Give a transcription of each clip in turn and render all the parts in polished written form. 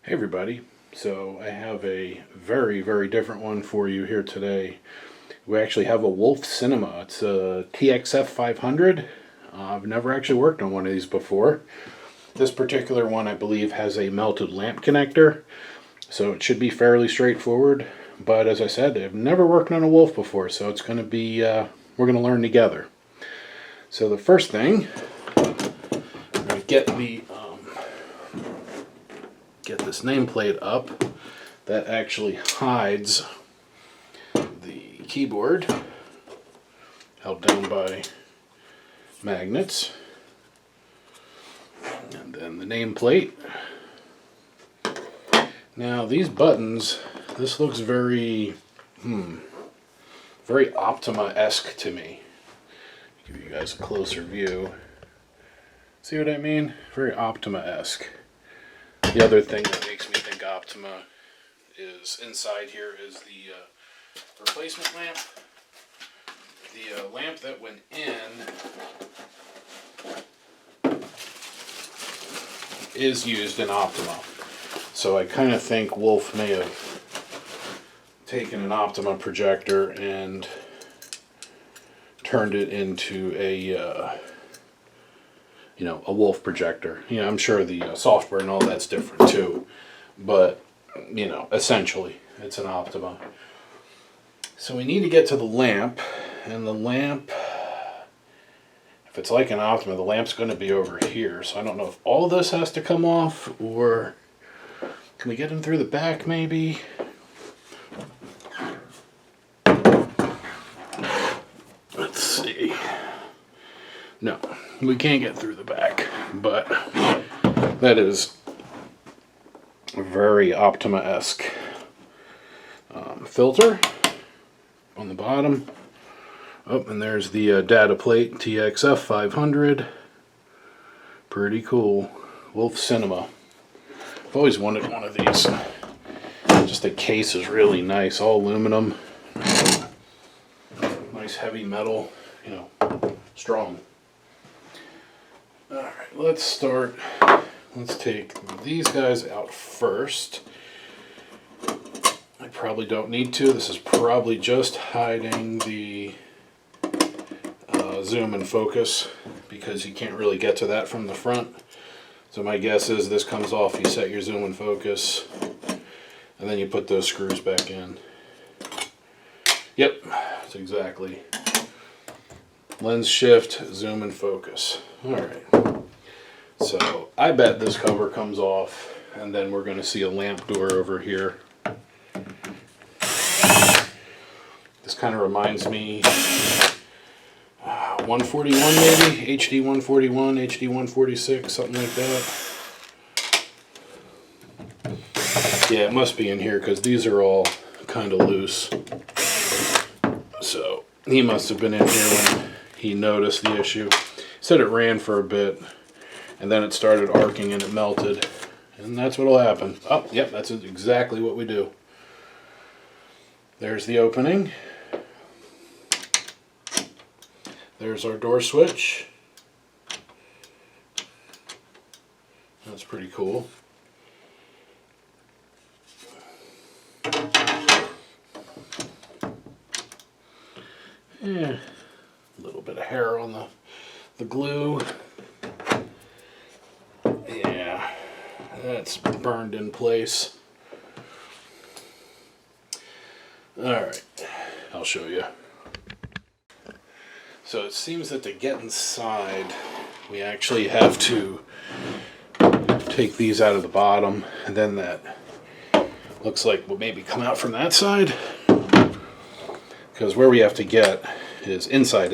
Hey everybody, so I have a very different one for you here today. We actually have a Wolf Cinema. It's a TXF-500. I've never actually worked on one of these before. This particular one I believe has a melted lamp connector, so it should be fairly straightforward. But as I said, I've never worked on a Wolf before, so it's going to be, we're going to learn together. So the first thing, I'm going to get this nameplate up that actually hides the keyboard, held down by magnets, and then the nameplate. Now these buttons, this looks very Optima-esque to me. Give you guys a closer view. See what I mean? Very Optima-esque. The other thing that makes me think Optima is inside here is the replacement lamp. The lamp that went in is used in Optima. So I kind of think Wolf may have taken an Optima projector and turned it into a a Wolf projector. I'm sure the software and all that's different too, but essentially it's an Optima. So we need to get to the lamp, and the lamp, if it's like an Optima, the lamp's going to be over here. So I don't know if all this has to come off, or can we get in through the back maybe? Let's see. No, we can't get through the back, but that is very Optima-esque. Filter on the bottom. Oh, and there's the data plate, TXF-500. Pretty cool. Wolf Cinema. I've always wanted one of these. Just the case is really nice, all aluminum. Nice heavy metal, strong. Alright, let's take these guys out first. I probably don't need to. This is probably just hiding the zoom and focus, because you can't really get to that from the front. So my guess is this comes off, you set your zoom and focus, and then you put those screws back in. Yep, that's exactly. Lens shift, zoom and focus. Alright. So I bet this cover comes off, and then we're going to see a lamp door over here. This kind of reminds me 141 maybe, HD 141, HD 146, something like that. Yeah, it must be in here because these are all kind of loose. So he must have been in here when he noticed the issue. He said it ran for a bit, and then it started arcing and it melted, and that's what'll happen. Oh, yep, that's exactly what we do. There's the opening. There's our door switch. That's pretty cool. Yeah, a little bit of hair on the glue. Yeah, that's burned in place. Alright, I'll show you. So it seems that to get inside, we actually have to take these out of the bottom, and then that looks like will maybe come out from that side, because where we have to get is inside.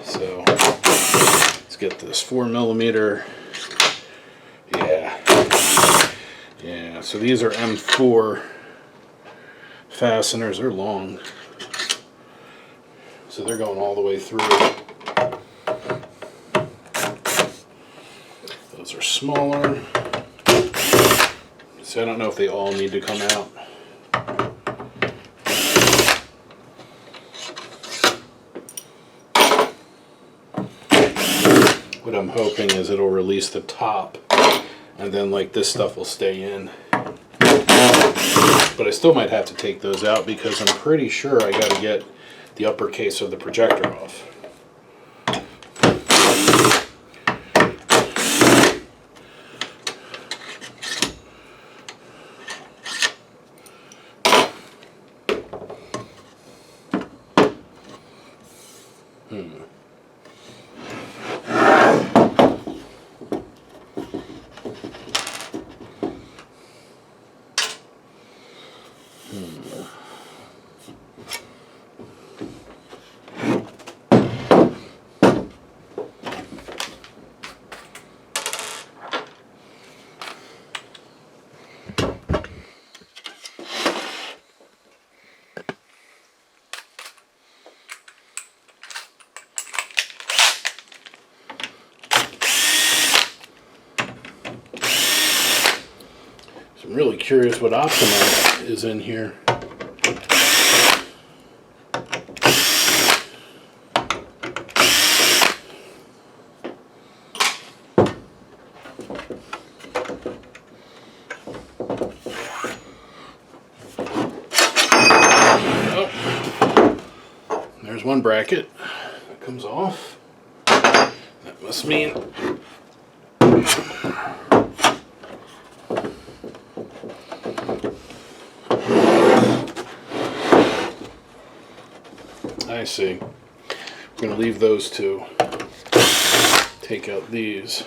So let's get this 4mm. Yeah, so these are M4 fasteners. They're long, so they're going all the way through. Those are smaller, so I don't know if they all need to come out. What I'm hoping is it'll release the top, and then like this stuff will stay in. But I still might have to take those out because I'm pretty sure I got to get the upper case of the projector off. I'm really curious what Optima is in here. Oh, there's one bracket that comes off. That must mean I see. We're going to leave those two. Take out these.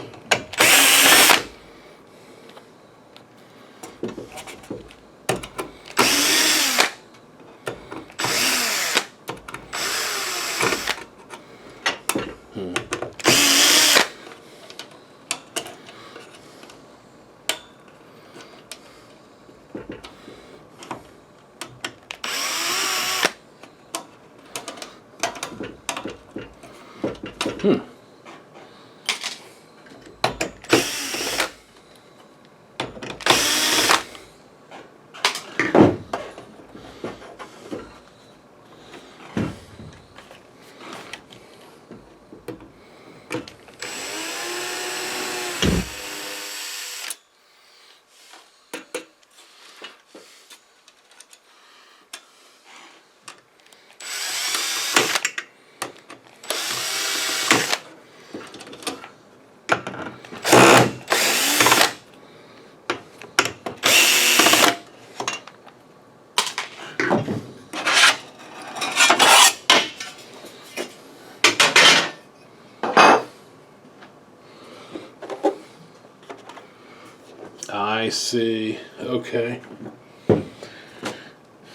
I see. Okay.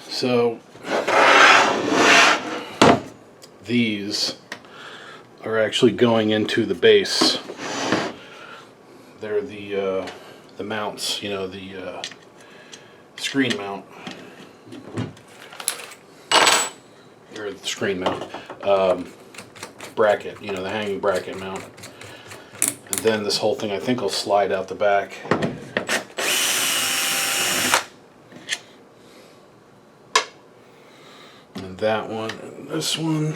So these are actually going into the base. They're the mounts, you know, the screen mount. Or the screen mount. Bracket, you know, the hanging bracket mount. And then this whole thing I think will slide out the back. And that one and this one.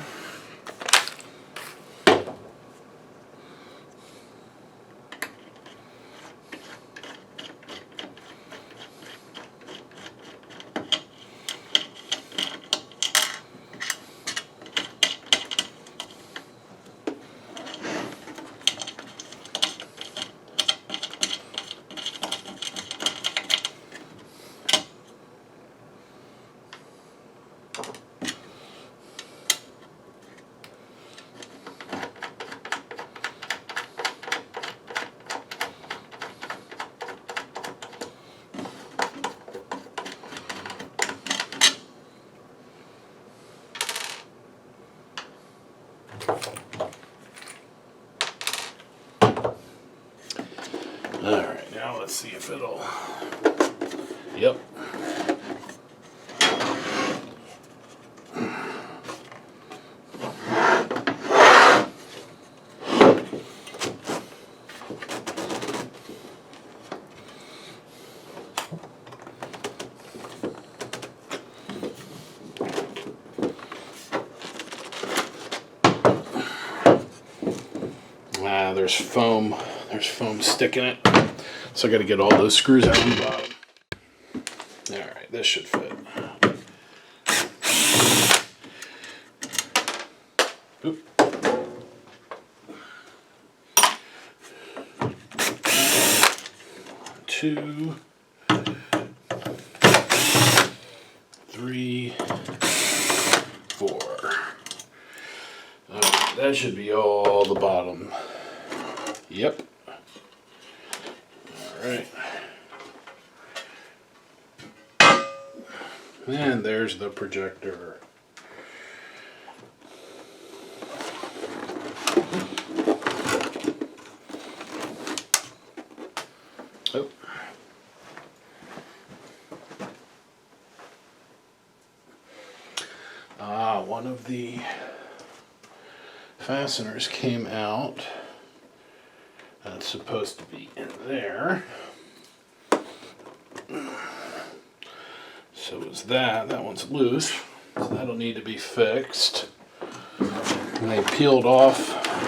Alright, now let's see if it'll... Yep. There's foam sticking it, so I got to get all those screws out on the bottom. Alright, this should fit. Oop. 2, 3, 4. Alright, that should be all the bottom. Yep. Alright. And there's the projector. Oh. One of the fasteners came out. That's supposed to be in there. So is that. That one's loose. So that'll need to be fixed. And they peeled off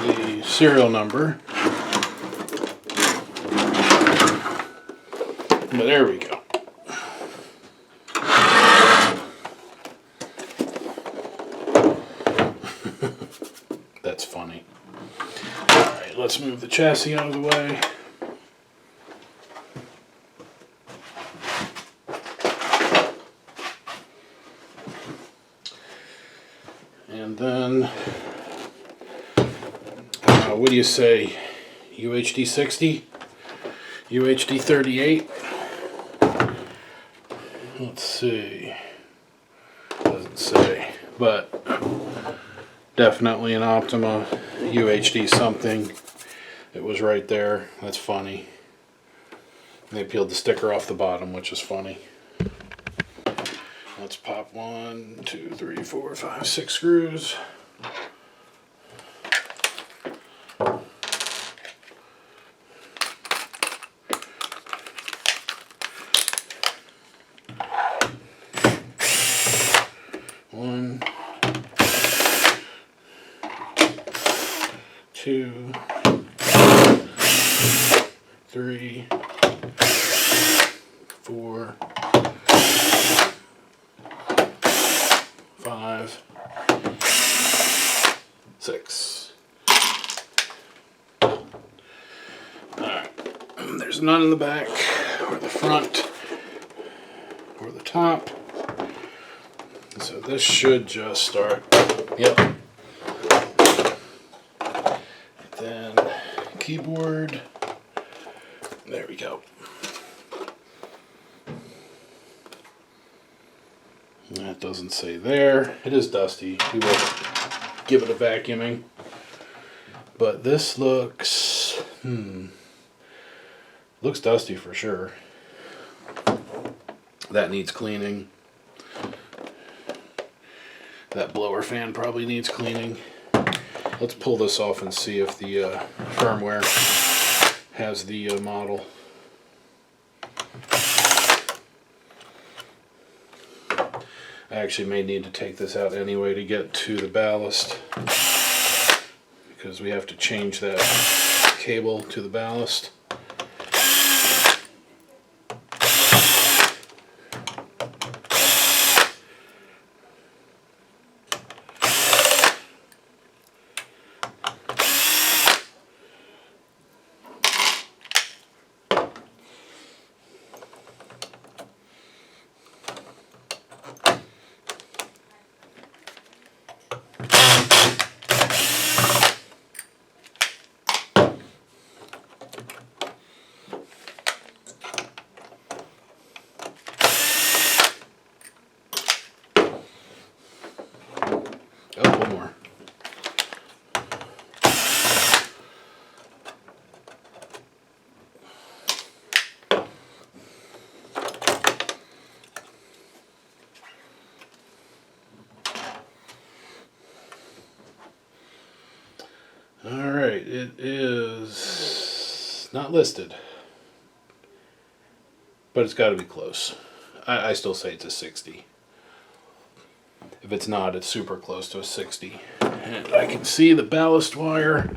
the serial number. But there we go. That's funny. Alright, let's move the chassis out of the way. And then, what do you say? UHD 60? UHD 38? Let's see. Doesn't say, but definitely an Optima UHD something. It was right there. That's funny. They peeled the sticker off the bottom, which is funny. Let's pop 1, 2, 3, 4, 5, 6 screws. One, 2, 3, 4, 5, 6. Alright, there's none in the back, or the front, or the top. So this should just start. Yep. Then keyboard. There we go. That doesn't say there. It is dusty. We will give it a vacuuming. But this looks, looks dusty for sure. That needs cleaning. That blower fan probably needs cleaning. Let's pull this off and see if the firmware has the model. I actually may need to take this out anyway to get to the ballast, because we have to change that cable to the ballast. Oh, one more. All right, it is not listed, but it's got to be close. I still say it's a 60. If it's not, it's super close to a 60. And I can see the ballast wire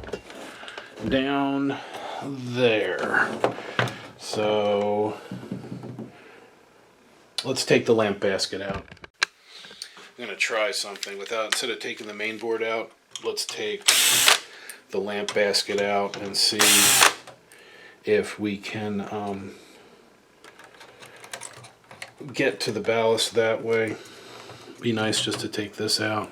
down there. So let's take the lamp basket out. I'm going to try something instead of taking the main board out, let's take the lamp basket out and see if we can get to the ballast that way. Be nice just to take this out.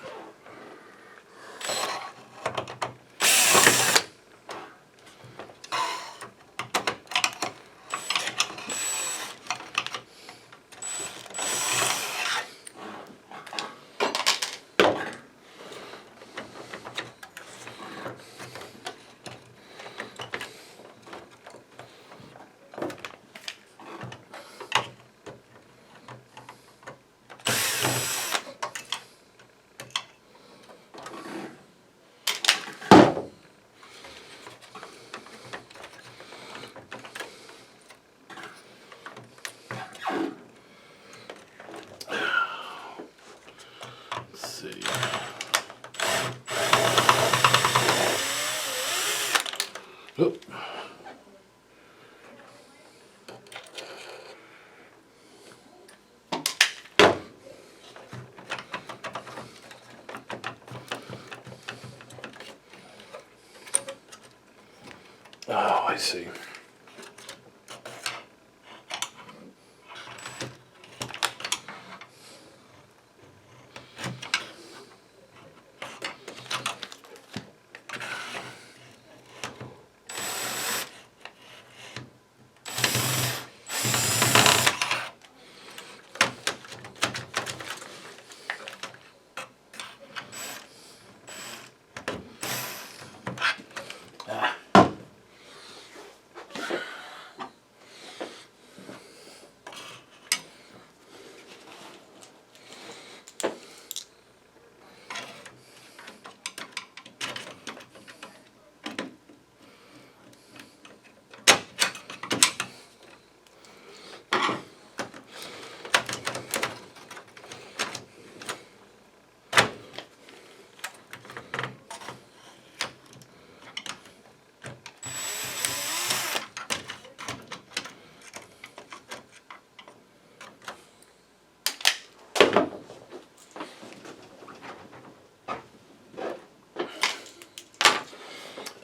Oop. Oh, I see.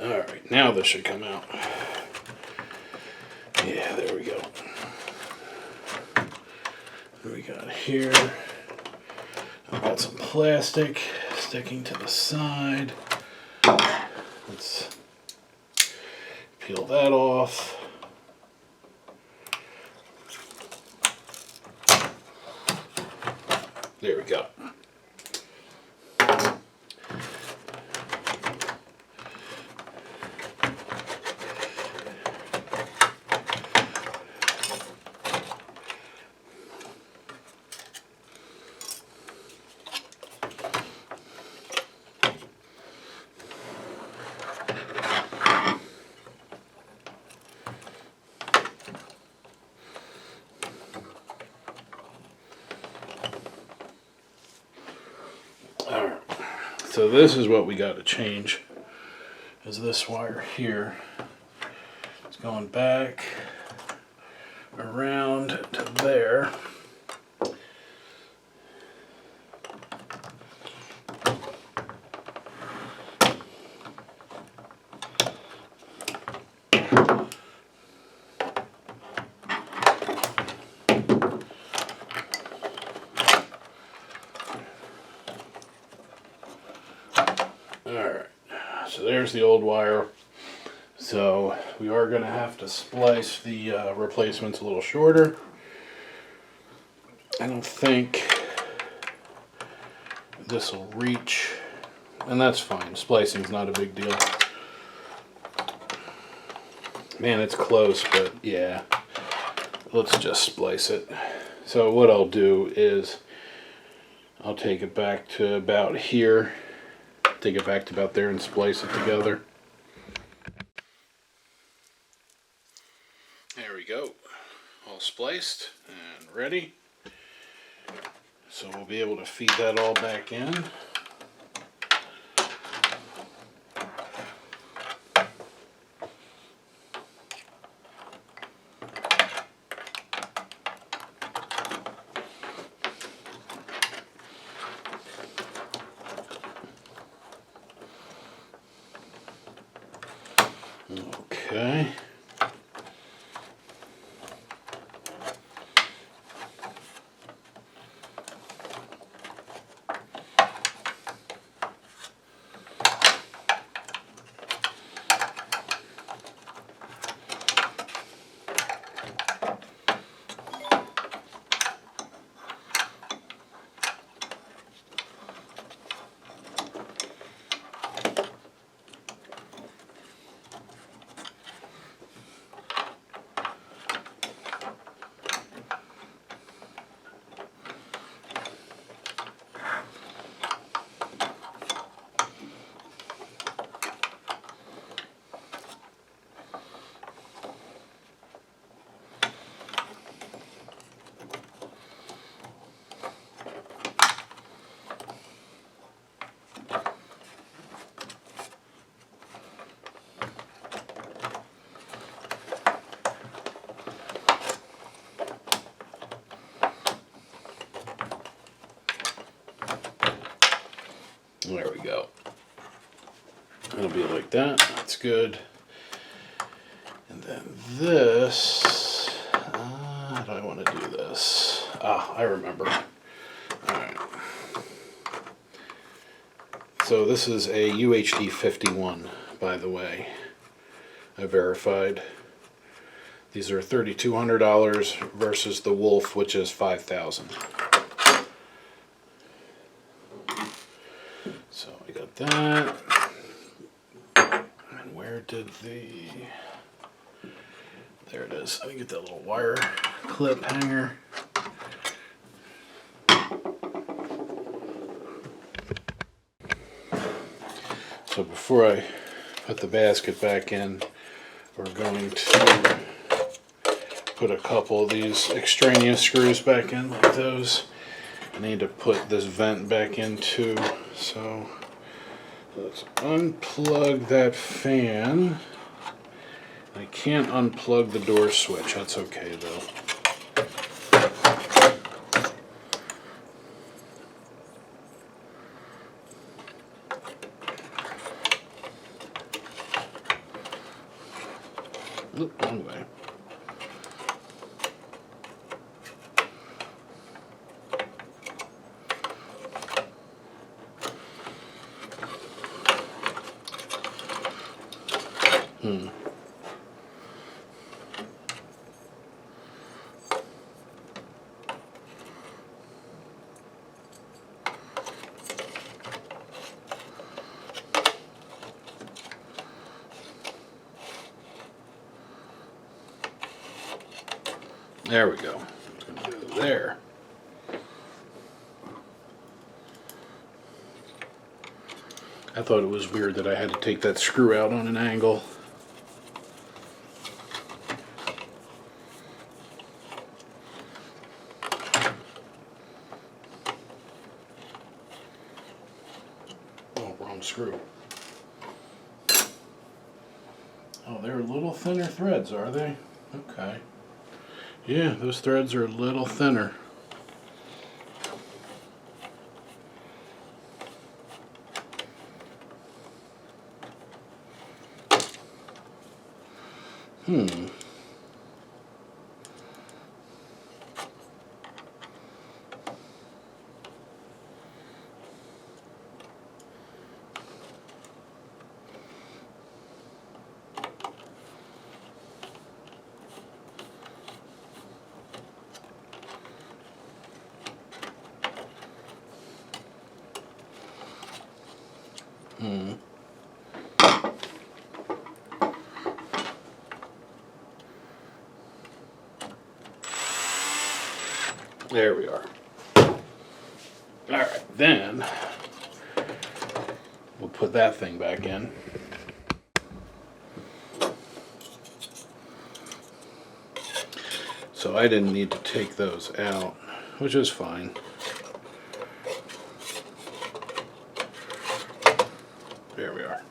Alright, now this should come out. Yeah, there we go. What we got here? I've got some plastic sticking to the side. Let's peel that off. There we go. Alright, so this is what we got to change, is this wire here. It's going back around to there. Alright, so there's the old wire. So we are going to have to splice the replacements a little shorter. I don't think this will reach, and that's fine. Splicing's not a big deal. Man, it's close, but yeah, let's just splice it. So what I'll do is I'll take it back to about here. Take it back to about there and splice it together. There we go. All spliced and ready. So we'll be able to feed that all back in. Okay. There we go. It'll be like that. That's good. And then this, how do I want to do this? Ah, I remember. Alright. So this is a UHD 51, by the way. I verified. These are $3,200 versus the Wolf, which is $5,000. So I got that. And where did there it is. Let me get that little wire clip hanger. So before I put the basket back in, we're going to put a couple of these extraneous screws back in, like those. I need to put this vent back in too, so let's unplug that fan. I can't unplug the door switch, that's okay though. Oop, wrong way. There we go. It's going to go there. I thought it was weird that I had to take that screw out on an angle. Oh, wrong screw. Oh, they're little thinner threads, are they? Okay. Yeah, those threads are a little thinner. There we are. Alright, then we'll put that thing back in. So I didn't need to take those out, which is fine. There we are.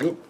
Oop.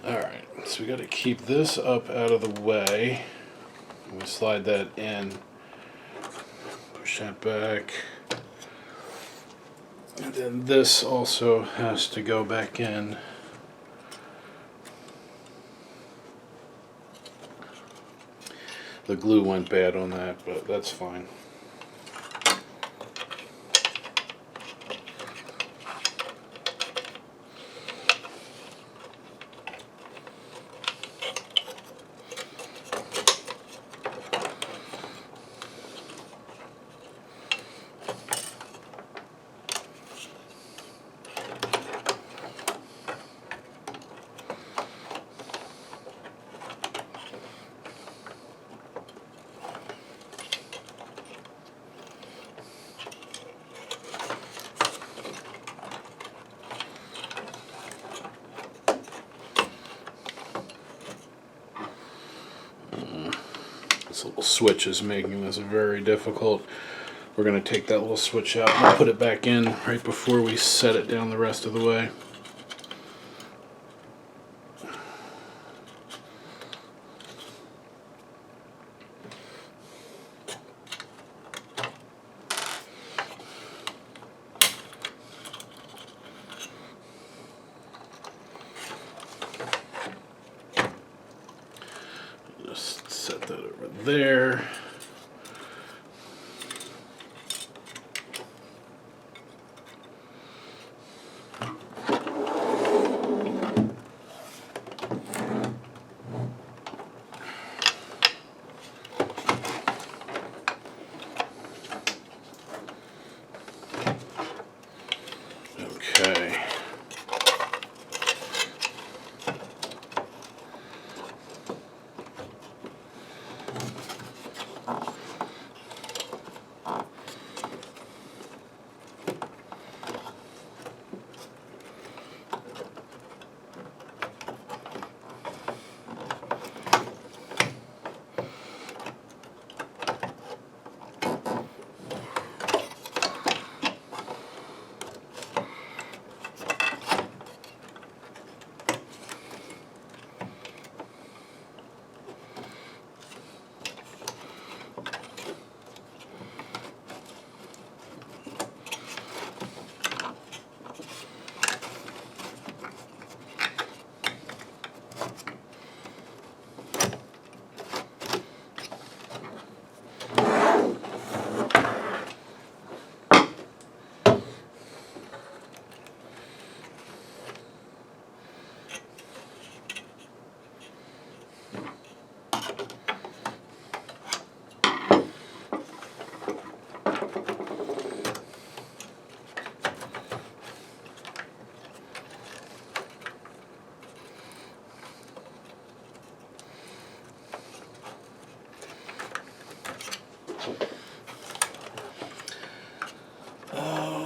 Alright, so we got to keep this up out of the way. We slide that in, push that back, and then this also has to go back in. The glue went bad on that, but that's fine. This little switch is making this very difficult. We're going to take that little switch out and put it back in right before we set it down the rest of the way. Just set that over there. Okay.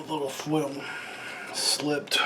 Little foil slipped.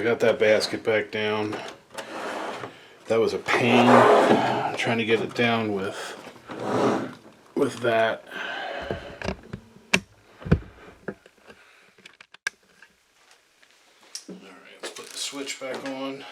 I got that basket back down. That was a pain trying to get it down with that. Alright, let's put the switch back on.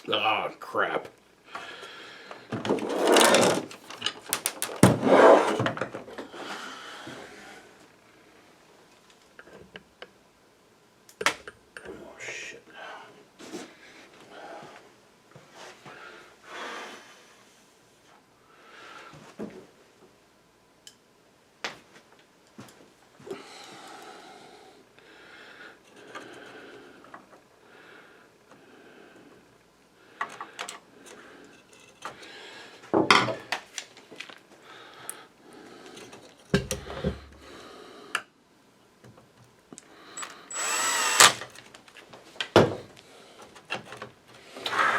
Ah, crap. Oh, shit.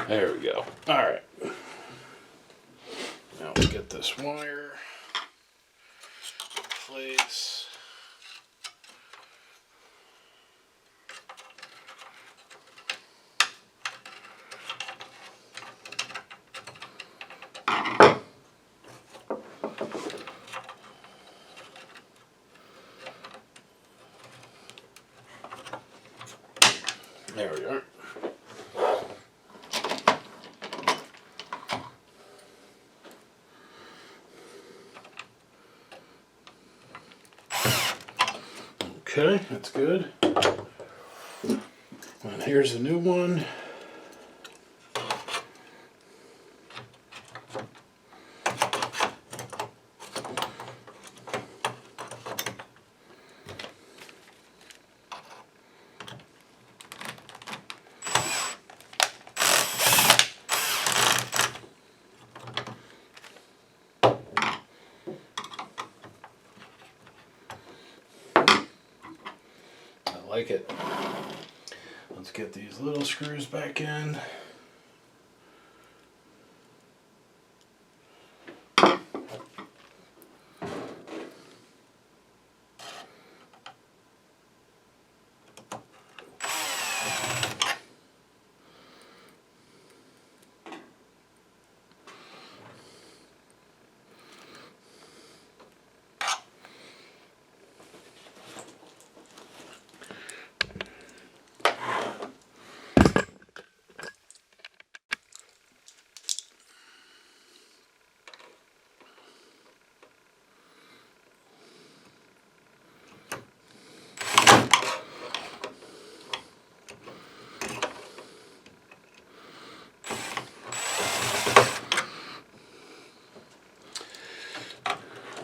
There we go. All right. Now we'll get this wire in place. There we are. Okay, that's good. And here's a new one. Like it. Let's get these little screws back in.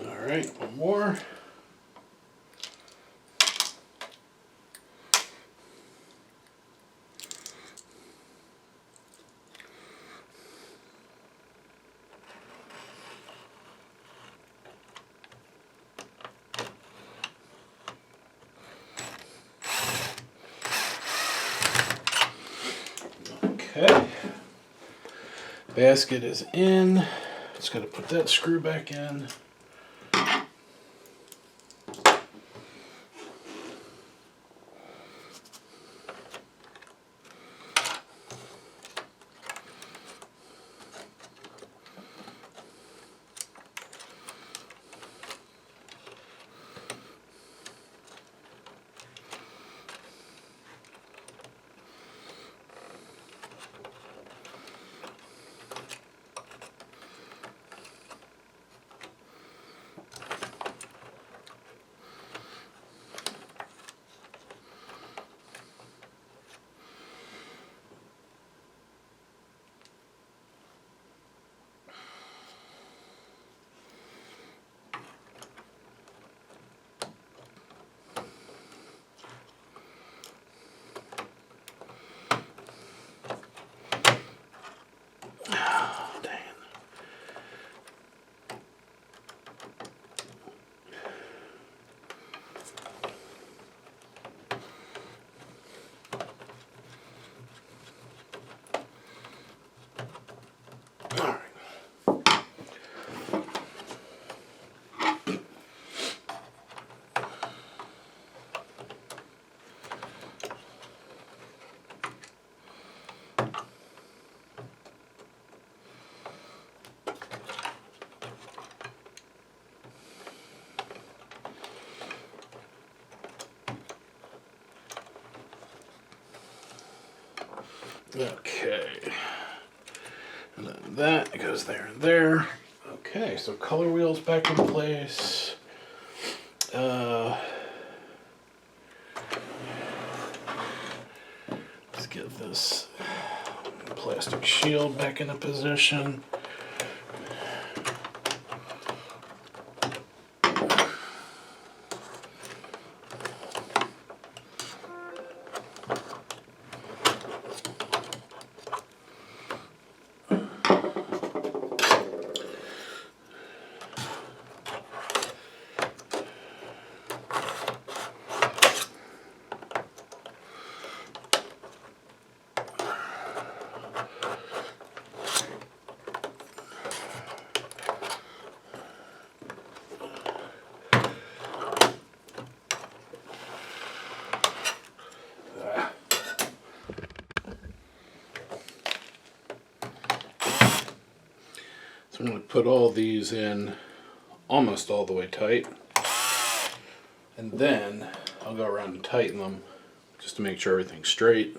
All right, one more. Okay. Basket is in. Just got to put that screw back in. Okay. And then that goes there and there. Okay, so color wheel's back in place. Let's get this plastic shield back into position. I'm going to put all these in almost all the way tight, and then I'll go around and tighten them just to make sure everything's straight.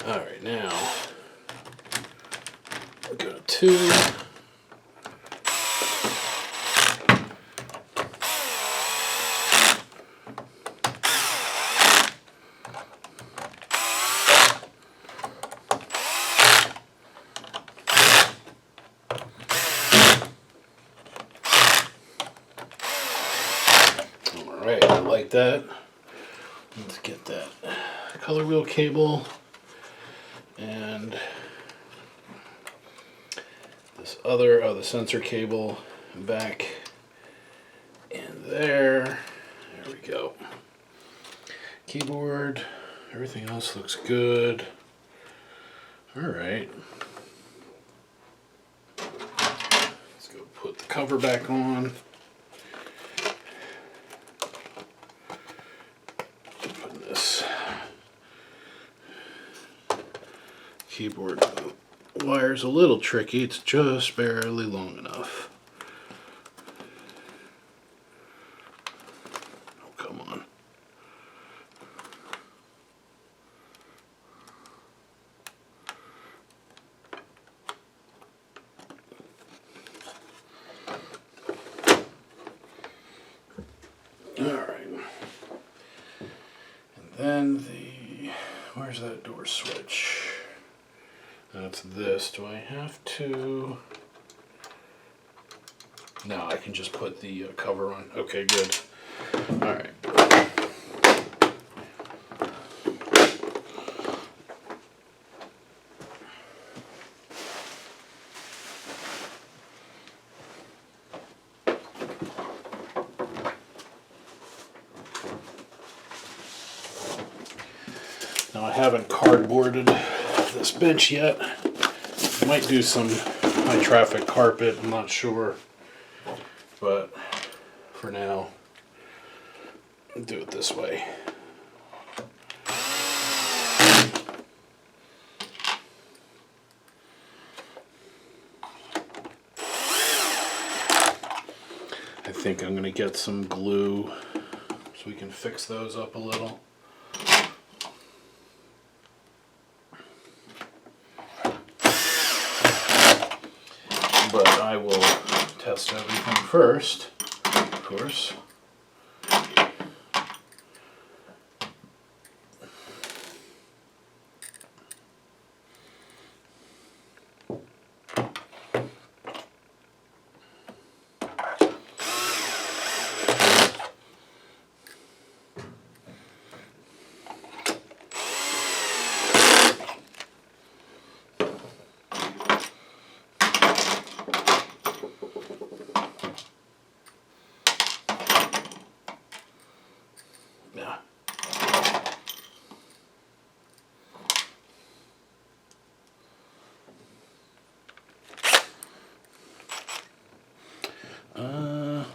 Alright, now go to Alright, I like that. Let's get that color wheel cable and this other, the sensor cable back in there. There we go. Keyboard, everything else looks good. Alright. Let's go put the cover back on. Putting this keyboard wire's a little tricky, it's just barely long enough. Oh, come on. Alright. And then where's that door switch? That's this. Do I have to? No, I can just put the cover on. Okay, good. Alright. Now I haven't cardboarded this bench yet. I might do some high traffic carpet, I'm not sure. But for now, I'll do it this way. I think I'm going to get some glue so we can fix those up a little. But I will test everything first, of course.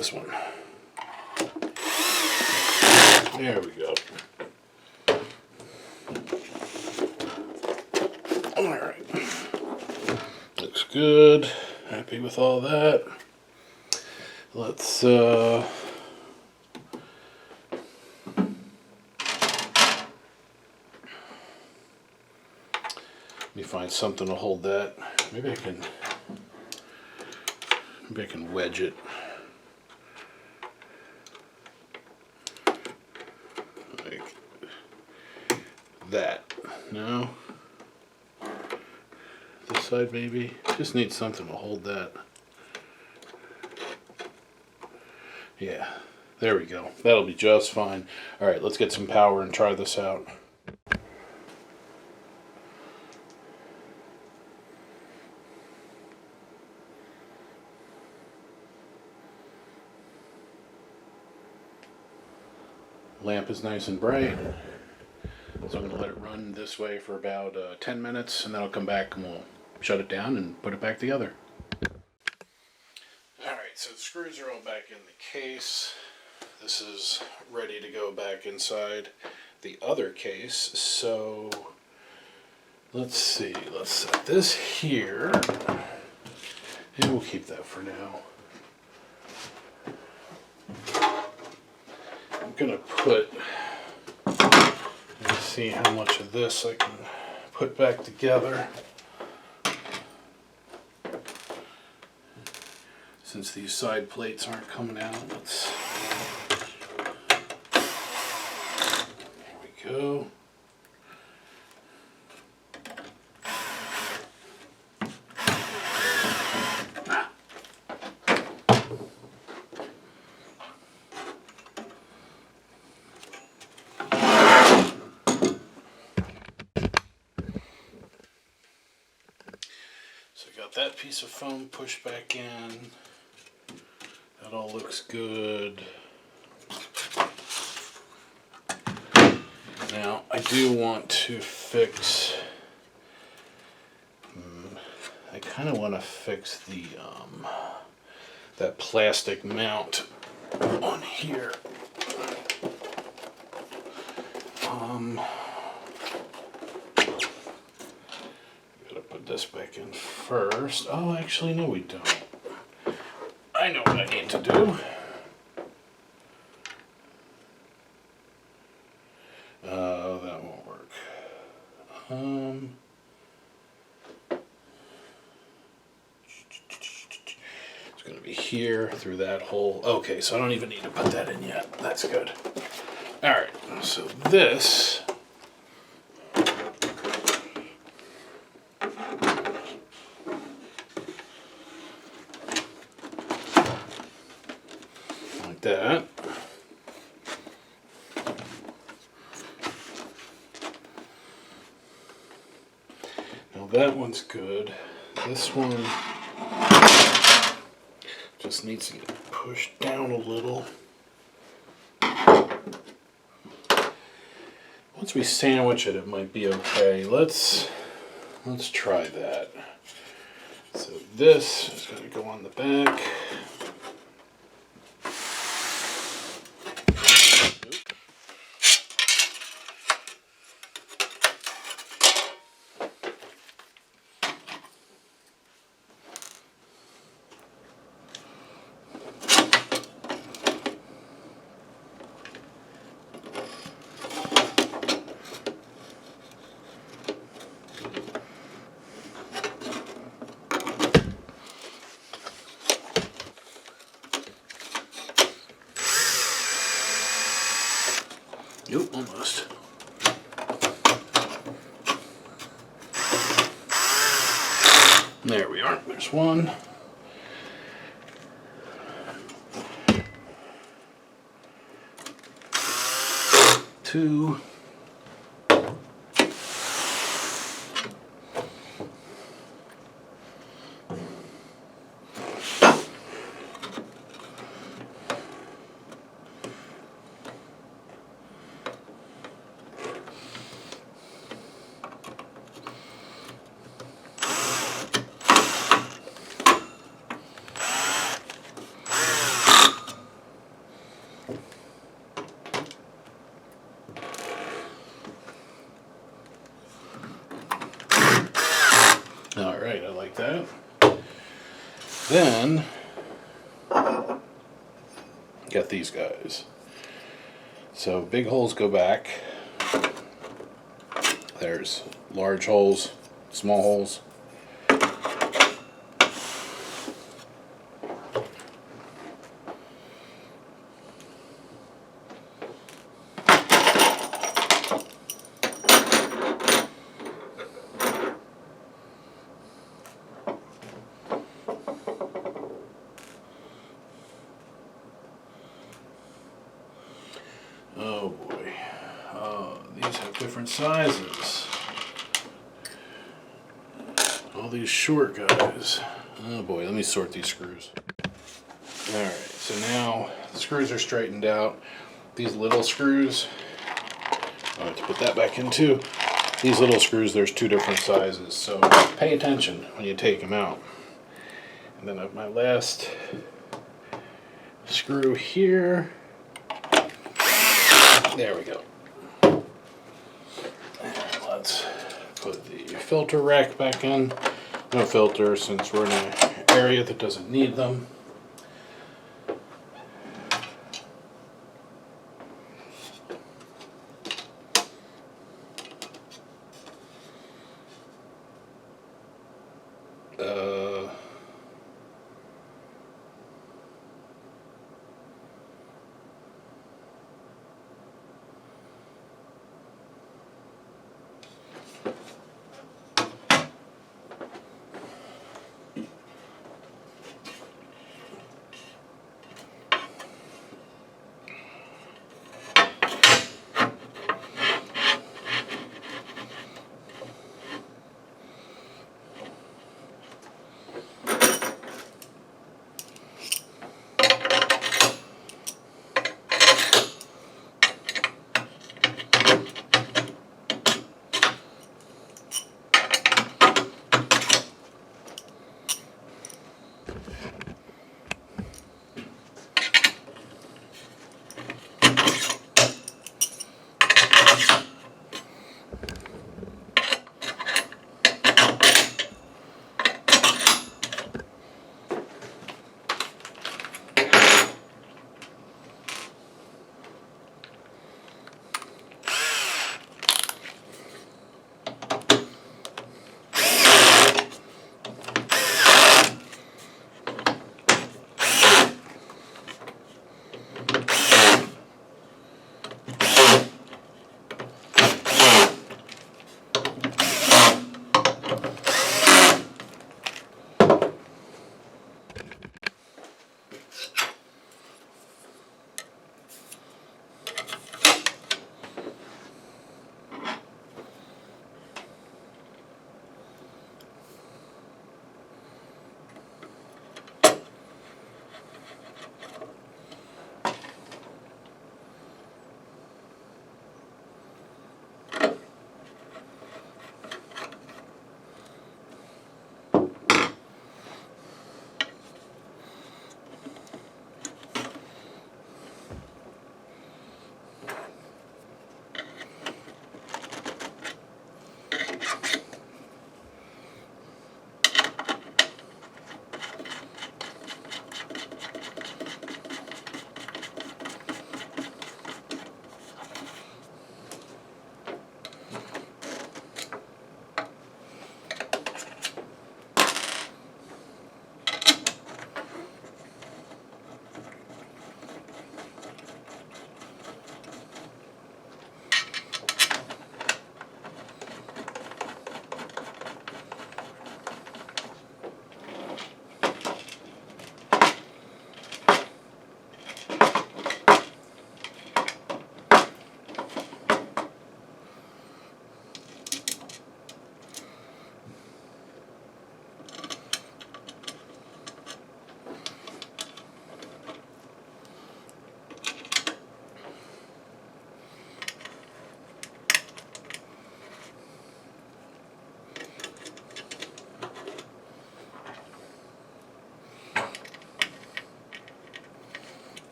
this one. There we go. Alright. Looks good. Happy with all that. Let's let me find something to hold that. Maybe I can wedge it. Like that. No. This side maybe. Just need something to hold that. Yeah. There we go. That'll be just fine. Alright, let's get some power and try this out. Lamp is nice and bright, so I'm going to let it run this way for about 10 minutes, and then I'll come back and we'll shut it down and put it back together. Alright, so the screws are all back in the case. This is ready to go back inside the other case, so let's see, let's set this here, and we'll keep that for now. I'm gonna put, let's see how much of this I can put back together. Since these side plates aren't coming out, let's, there we go. That piece of foam pushed back in. That all looks good. Now I do want to fix, I kind of want to fix the that plastic mount on here. This back in first. Oh, actually, no, we don't. I know what I need to do. That won't work. It's going to be here through that hole. Okay, so I don't even need to put that in yet. That's good. All right, so this. That. Now that one's good. This one just needs to get pushed down a little. Once we sandwich it, it might be okay. Let's try that. So this is going to go on the back. Nope, almost. There we are. There's one. Two. Alright, I like that. Then, got these guys. So big holes go back. There's large holes, small holes. Oh boy. These have different sizes. All these short guys. Oh boy, let me sort these screws. Alright, so now the screws are straightened out. These little screws, I have to put that back in too. These little screws, there's two different sizes, so pay attention when you take them out. And then I have my last screw here. There we go. And let's put the filter rack back in. No filter since we're in an area that doesn't need them.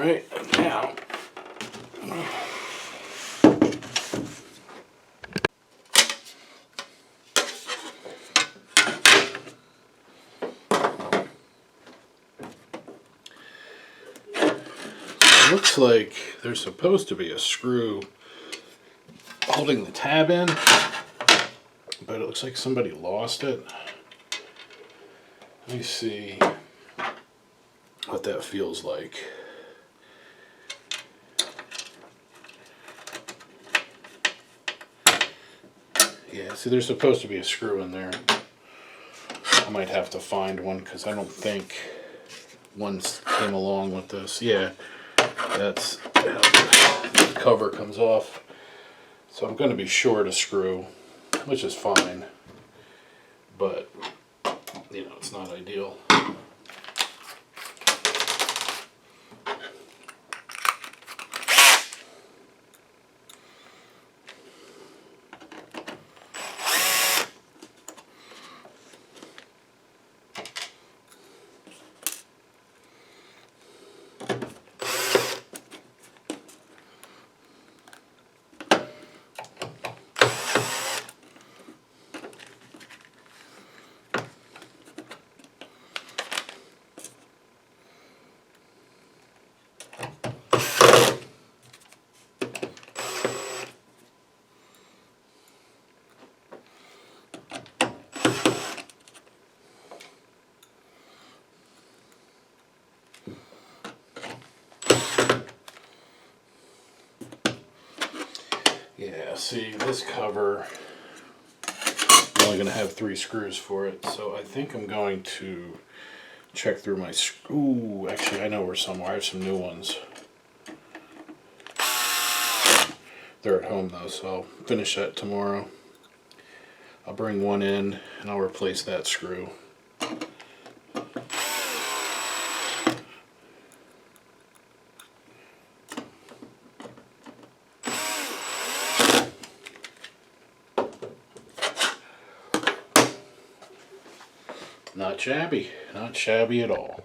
right, now. It looks like there's supposed to be a screw holding the tab in, but it looks like somebody lost it. Let me see what that feels like. Yeah, see, there's supposed to be a screw in there. I might have to find one because I don't think one came along with this. Yeah, that's how the cover comes off. So I'm going to be short a screw, which is fine, but you know, it's not ideal. Yeah, see, this cover, I'm only going to have 3 screws for it, so I think I'm going to check through my ooh, actually I know where somewhere. I have some new ones. They're at home though, so I'll finish that tomorrow. I'll bring one in and I'll replace that screw. Not shabby at all.